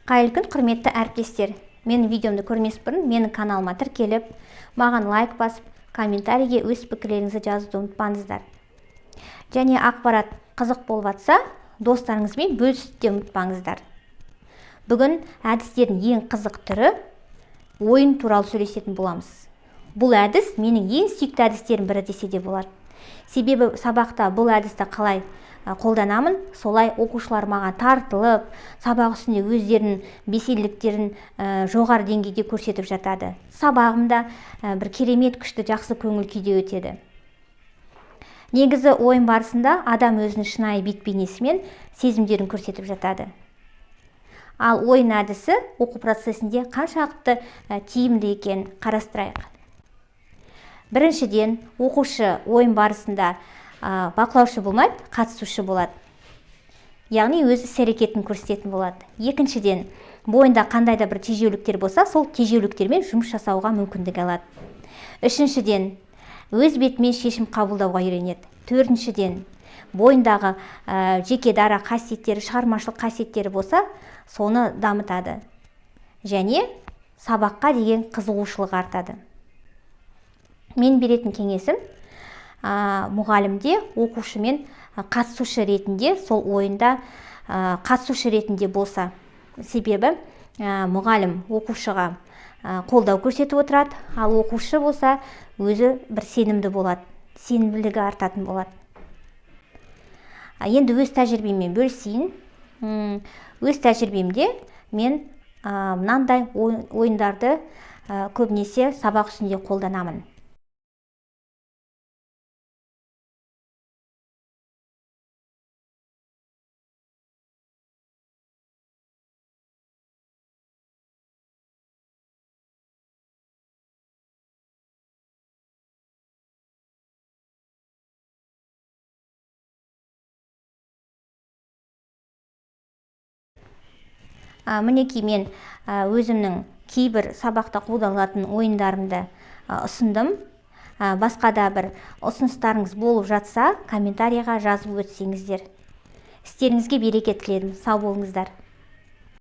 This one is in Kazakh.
Қайырлы күн, құрметті әріптестер. Менің видеомды көрмес бұрын менің каналыма тіркеліп, маған лайк басып, комментарийге өз пікірлеріңізді жазуды ұмытпаңыздар. Және ақпарат қызық болып жатса, достарыңызбен бөлісуді ұмытпаңыздар. Бүгін әдістердің ең қызық түрі ойын туралы сөйлесетін боламыз. Бұл әдіс менің ең сүйікті әдістерім бірі десе де болады. Себебі сабақта бұл әдісті қалай қолданамын, солай оқушылар маған тартылып, сабақ үстінде өздерінің белсенділіктерін жоғары деңгейде көрсетіп жатады. Сабағымда бір керемет күшті жақсы көңіл күйде өтеді. Негізі ойын барысында адам өзінің шынайы бет-бейнесімен сезімдерін көрсетіп жатады. Ал ойын әдісі оқу процесінде қаншалықты тиімді екенін қарастырайық. Біріншіден, оқушы ойын барысында бақылаушы болмайды, қатысушы болады. Яғни өз іс-әрекетін көрсететін болады. Екіншіден, бойында қандай да бір тежеуліктер болса, сол тежеуліктермен жұмыс жасауға мүмкіндік алады. Үшіншіден, өз бетімен шешім қабылдауға үйренеді. Төртіншіден, бойындағы жеке дара қасиеттері, шығармашылық қасиеттері болса, соны дамытады. Және сабаққа деген қызығушылық артады. Мен беретін кеңесім, мұғалімде оқушымен қатысушы ретінде, сол ойында қатысушы ретінде болса. Себебі мұғалім оқушыға қолдау көрсетіп отырады, ал оқушы болса өзі бір сенімді болады, сенімділігі артатын болады. Енді өз тәжірибеммен бөлісейін. Өз тәжірибемде мен мынандай ойындарды көбінесе сабақ үстінде қолданамын. Мінекей мен өзімнің кейбір сабақта қолданылатын ойындарымды ұсындым. Басқа да бір ұсыныстарыңыз болып жатса, комментарийға жазып өтсеңіздер. Істеріңізге береке тіледім. Сау болыңыздар.